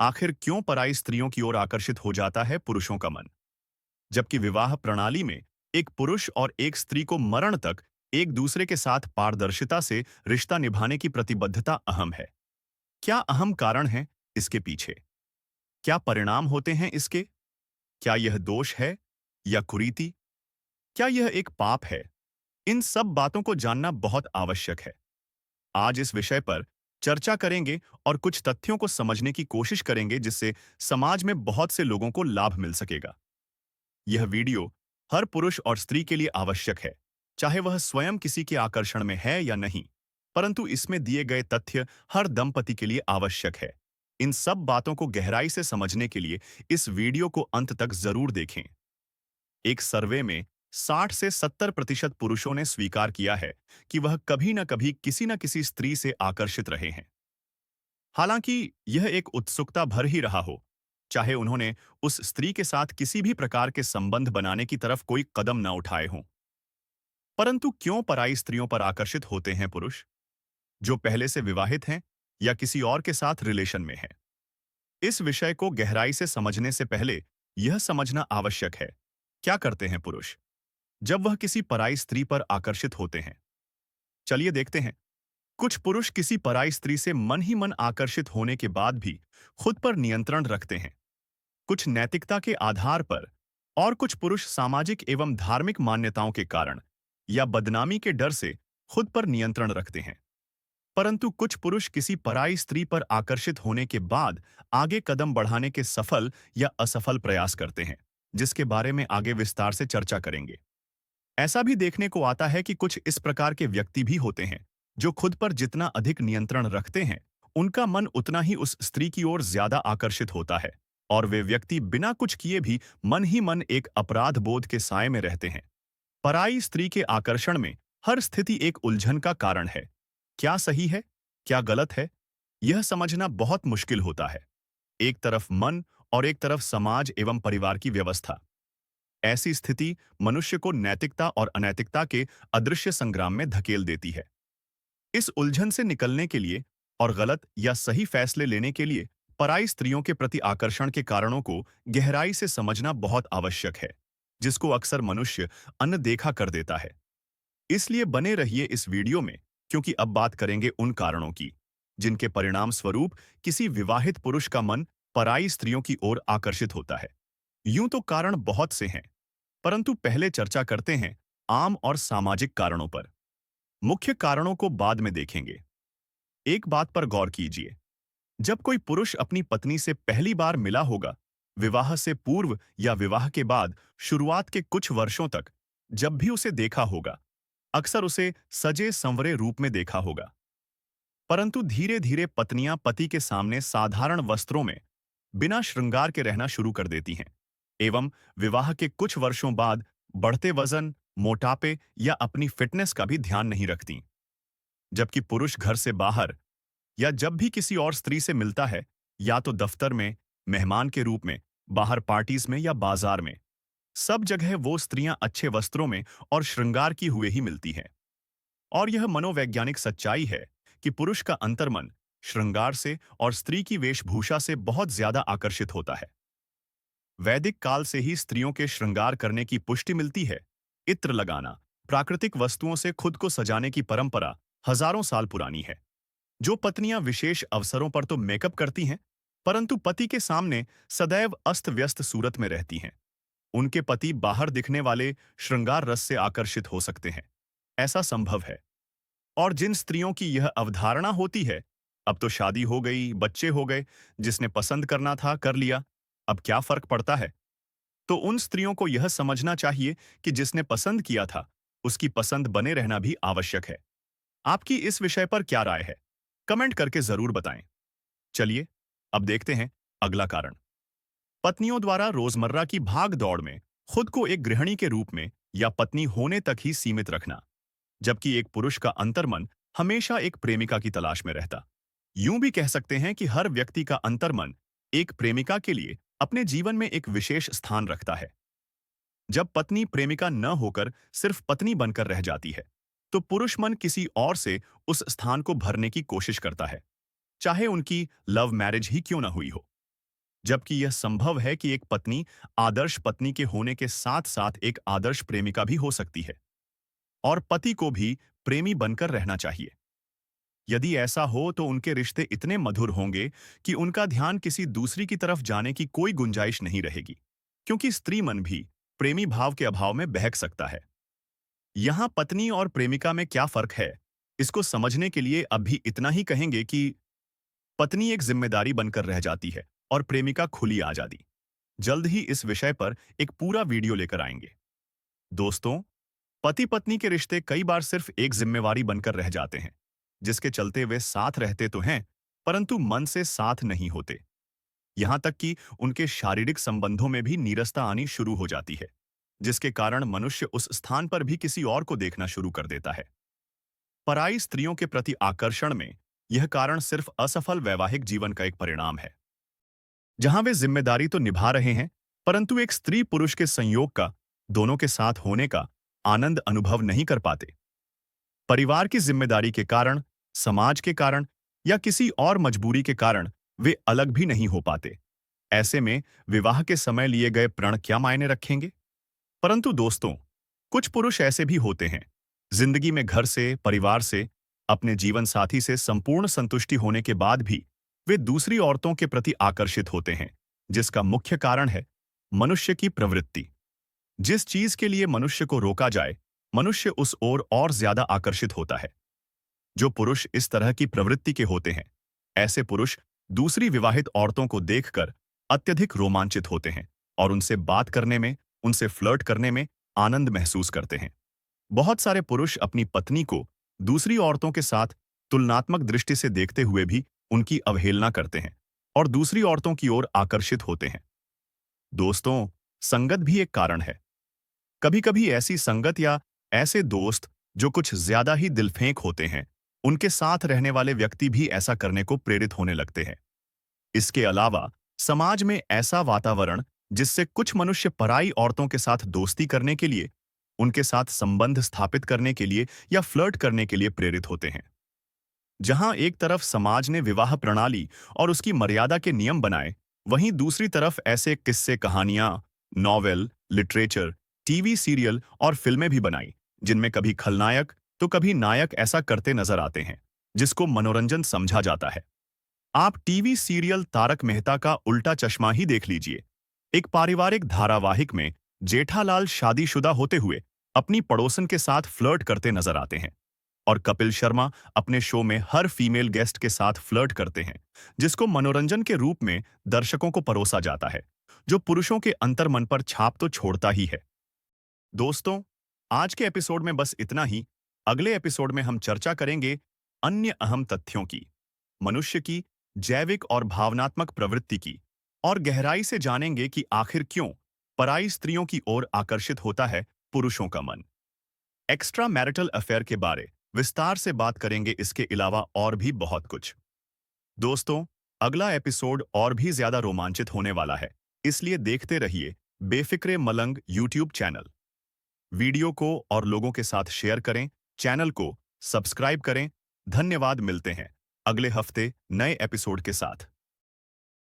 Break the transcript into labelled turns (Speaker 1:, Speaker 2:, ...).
Speaker 1: आखिर क्यों पराई स्त्रियों की ओर आकर्षित हो जाता है पुरुषों का मन, जबकि विवाह प्रणाली में एक पुरुष और एक स्त्री को मरण तक एक दूसरे के साथ पारदर्शिता से रिश्ता निभाने की प्रतिबद्धता अहम है। क्या अहम कारण है इसके पीछे? क्या परिणाम होते हैं इसके? क्या यह दोष है या कुरीति? क्या यह एक पाप है? इन सब बातों को जानना बहुत आवश्यक है। आज इस विषय पर चर्चा करेंगे और कुछ तथ्यों को समझने की कोशिश करेंगे जिससे समाज में बहुत से लोगों को लाभ मिल सकेगा। यह वीडियो हर पुरुष और स्त्री के लिए आवश्यक है, चाहे वह स्वयं किसी के आकर्षण में है या नहीं, परंतु इसमें दिए गए तथ्य हर दंपति के लिए आवश्यक है। इन सब बातों को गहराई से समझने के लिए इस वीडियो को अंत तक जरूर देखें। एक सर्वे में 60 से 70% पुरुषों ने स्वीकार किया है कि वह कभी न कभी किसी न किसी स्त्री से आकर्षित रहे हैं। हालांकि यह एक उत्सुकता भर ही रहा हो, चाहे उन्होंने उस स्त्री के साथ किसी भी प्रकार के संबंध बनाने की तरफ कोई कदम न उठाए हों। परंतु क्यों पराई स्त्रियों पर आकर्षित होते हैं पुरुष, जो पहले से विवाहित हैं या किसी और के साथ रिलेशन में हैं? इस विषय को गहराई से समझने से पहले यह समझना आवश्यक है, क्या करते हैं पुरुष जब वह किसी पराई स्त्री पर आकर्षित होते हैं। चलिए देखते हैं। कुछ पुरुष किसी पराई स्त्री से मन ही मन आकर्षित होने के बाद भी खुद पर नियंत्रण रखते हैं, कुछ नैतिकता के आधार पर, और कुछ पुरुष सामाजिक एवं धार्मिक मान्यताओं के कारण या बदनामी के डर से खुद पर नियंत्रण रखते हैं। परंतु कुछ पुरुष किसी पराई स्त्री पर आकर्षित होने के बाद आगे कदम बढ़ाने के सफल या असफल प्रयास करते हैं, जिसके बारे में आगे विस्तार से चर्चा करेंगे। ऐसा भी देखने को आता है कि कुछ इस प्रकार के व्यक्ति भी होते हैं जो खुद पर जितना अधिक नियंत्रण रखते हैं, उनका मन उतना ही उस स्त्री की ओर ज्यादा आकर्षित होता है, और वे व्यक्ति बिना कुछ किए भी मन ही मन एक अपराध बोध के साए में रहते हैं। पराई स्त्री के आकर्षण में हर स्थिति एक उलझन का कारण है। क्या सही है, क्या गलत है, यह समझना बहुत मुश्किल होता है। एक तरफ मन और एक तरफ समाज एवं परिवार की व्यवस्था। ऐसी स्थिति मनुष्य को नैतिकता और अनैतिकता के अदृश्य संग्राम में धकेल देती है। इस उलझन से निकलने के लिए और गलत या सही फैसले लेने के लिए पराई स्त्रियों के प्रति आकर्षण के कारणों को गहराई से समझना बहुत आवश्यक है, जिसको अक्सर मनुष्य अनदेखा कर देता है। इसलिए बने रहिए इस वीडियो में, क्योंकि अब बात करेंगे उन कारणों की जिनके परिणाम स्वरूप किसी विवाहित पुरुष का मन पराई स्त्रियों की ओर आकर्षित होता है। यूं तो कारण बहुत से हैं, परंतु पहले चर्चा करते हैं आम और सामाजिक कारणों पर। मुख्य कारणों को बाद में देखेंगे। एक बात पर गौर कीजिए, जब कोई पुरुष अपनी पत्नी से पहली बार मिला होगा, विवाह से पूर्व या विवाह के बाद शुरुआत के कुछ वर्षों तक जब भी उसे देखा होगा, अक्सर उसे सजे संवरे रूप में देखा होगा। परंतु धीरे धीरे पत्नियां पति के सामने साधारण वस्त्रों में बिना श्रृंगार के रहना शुरू कर देती हैं, एवं विवाह के कुछ वर्षों बाद बढ़ते वजन, मोटापे या अपनी फिटनेस का भी ध्यान नहीं रखती। जबकि पुरुष घर से बाहर या जब भी किसी और स्त्री से मिलता है, या तो दफ्तर में, मेहमान के रूप में, बाहर पार्टीज में या बाजार में, सब जगह वो स्त्रियां अच्छे वस्त्रों में और श्रृंगार की हुए ही मिलती हैं। और यह मनोवैज्ञानिक सच्चाई है कि पुरुष का अंतर्मन श्रृंगार से और स्त्री की वेशभूषा से बहुत ज्यादा आकर्षित होता है। वैदिक काल से ही स्त्रियों के श्रृंगार करने की पुष्टि मिलती है। इत्र लगाना, प्राकृतिक वस्तुओं से खुद को सजाने की परंपरा हजारों साल पुरानी है। जो पत्नियां विशेष अवसरों पर तो मेकअप करती हैं, परंतु पति के सामने सदैव अस्त व्यस्त सूरत में रहती हैं, उनके पति बाहर दिखने वाले श्रृंगार रस से आकर्षित हो सकते हैं। ऐसा संभव है। और जिन स्त्रियों की यह अवधारणा होती है, अब तो शादी हो गई, बच्चे हो गए, जिसने पसंद करना था कर लिया, अब क्या फर्क पड़ता है, तो उन स्त्रियों को यह समझना चाहिए कि जिसने पसंद किया था, उसकी पसंद बने रहना भी आवश्यक है। आपकी इस विषय पर क्या राय है, कमेंट करके जरूर बताएं। चलिए अब देखते हैं अगला कारण। पत्नियों द्वारा रोजमर्रा की भाग दौड़ में खुद को एक गृहिणी के रूप में या पत्नी होने तक ही सीमित रखना, जबकि एक पुरुष का अंतर्मन हमेशा एक प्रेमिका की तलाश में रहता। यूं भी कह सकते हैं कि हर व्यक्ति का अंतर्मन एक प्रेमिका के लिए अपने जीवन में एक विशेष स्थान रखता है। जब पत्नी प्रेमिका न होकर सिर्फ पत्नी बनकर रह जाती है, तो पुरुष मन किसी और से उस स्थान को भरने की कोशिश करता है, चाहे उनकी लव मैरिज ही क्यों न हुई हो। जबकि यह संभव है कि एक पत्नी आदर्श पत्नी के होने के साथ साथ एक आदर्श प्रेमिका भी हो सकती है और पति को भी प्रेमी बनकर रहना चाहिए। यदि ऐसा हो तो उनके रिश्ते इतने मधुर होंगे कि उनका ध्यान किसी दूसरी की तरफ जाने की कोई गुंजाइश नहीं रहेगी, क्योंकि स्त्री मन भी प्रेमी भाव के अभाव में बहक सकता है। यहाँ पत्नी और प्रेमिका में क्या फर्क है, इसको समझने के लिए अब भी इतना ही कहेंगे कि पत्नी एक जिम्मेदारी बनकर रह जाती है और प्रेमिका खुली आजादी। जल्द ही इस विषय पर एक पूरा वीडियो लेकर आएंगे। दोस्तों, पति पत्नी के रिश्ते कई बार सिर्फ एक जिम्मेवारी बनकर रह जाते हैं, जिसके चलते वे साथ रहते तो हैं, परंतु मन से साथ नहीं होते। यहां तक कि उनके शारीरिक संबंधों में भी नीरसता आनी शुरू हो जाती है, जिसके कारण मनुष्य उस स्थान पर भी किसी और को देखना शुरू कर देता है। पराई स्त्रियों के प्रति आकर्षण में यह कारण सिर्फ असफल वैवाहिक जीवन का एक परिणाम है, जहां वे जिम्मेदारी तो निभा रहे हैं, परंतु एक स्त्री पुरुष के संयोग का, दोनों के साथ होने का आनंद अनुभव नहीं कर पाते। परिवार की जिम्मेदारी के कारण, समाज के कारण या किसी और मजबूरी के कारण वे अलग भी नहीं हो पाते। ऐसे में विवाह के समय लिए गए प्रण क्या मायने रखेंगे? परंतु दोस्तों, कुछ पुरुष ऐसे भी होते हैं, जिंदगी में घर से, परिवार से, अपने जीवन साथी से संपूर्ण संतुष्टि होने के बाद भी वे दूसरी औरतों के प्रति आकर्षित होते हैं, जिसका मुख्य कारण है मनुष्य की प्रवृत्ति। जिस चीज के लिए मनुष्य को रोका जाए, मनुष्य उस ओर और ज्यादा आकर्षित होता है। जो पुरुष इस तरह की प्रवृत्ति के होते हैं, ऐसे पुरुष दूसरी विवाहित औरतों को देखकर अत्यधिक रोमांचित होते हैं और उनसे बात करने में, उनसे फ्लर्ट करने में आनंद महसूस करते हैं। बहुत सारे पुरुष अपनी पत्नी को दूसरी औरतों के साथ तुलनात्मक दृष्टि से देखते हुए भी उनकी अवहेलना करते हैं और दूसरी औरतों की ओर आकर्षित होते हैं। दोस्तों, संगत भी एक कारण है। कभी-कभी ऐसी संगत या ऐसे दोस्त जो कुछ ज्यादा ही दिलफेंक होते हैं, उनके साथ रहने वाले व्यक्ति भी ऐसा करने को प्रेरित होने लगते हैं। इसके अलावा समाज में ऐसा वातावरण जिससे कुछ मनुष्य पराई औरतों के साथ दोस्ती करने के लिए, उनके साथ संबंध स्थापित करने के लिए या फ्लर्ट करने के लिए प्रेरित होते हैं। जहां एक तरफ समाज ने विवाह प्रणाली और उसकी मर्यादा के नियम बनाए, वहीं दूसरी तरफ ऐसे किस्से, कहानियां, नॉवेल, लिटरेचर, टीवी सीरियल और फिल्में भी बनाई, जिनमें कभी खलनायक तो कभी नायक ऐसा करते नजर आते हैं, जिसको मनोरंजन समझा जाता है। आप टीवी सीरियल तारक मेहता का उल्टा चश्मा ही देख लीजिए। एक पारिवारिक धारावाहिक में जेठालाल शादीशुदा होते हुए अपनी पड़ोसन के साथ फ्लर्ट करते नजर आते हैं और कपिल शर्मा अपने शो में हर फीमेल गेस्ट के साथ फ्लर्ट करते हैं, जिसको मनोरंजन के रूप में दर्शकों को परोसा जाता है, जो पुरुषों के अंतर्मन पर छाप तो छोड़ता ही है। दोस्तों, आज के एपिसोड में बस इतना ही। अगले एपिसोड में हम चर्चा करेंगे अन्य अहम तथ्यों की, मनुष्य की जैविक और भावनात्मक प्रवृत्ति की, और गहराई से जानेंगे कि आखिर क्यों पराई स्त्रियों की ओर आकर्षित होता है पुरुषों का मन। एक्स्ट्रा मैरिटल अफेयर के बारे विस्तार से बात करेंगे, इसके अलावा और भी बहुत कुछ। दोस्तों, अगला एपिसोड और भी ज्यादा रोमांचित होने वाला है, इसलिए देखते रहिए बेफिक्रे मलंग यूट्यूब चैनल। वीडियो को और लोगों के साथ शेयर करें, चैनल को सब्सक्राइब करें। धन्यवाद, मिलते हैं अगले हफ्ते नए एपिसोड के साथ।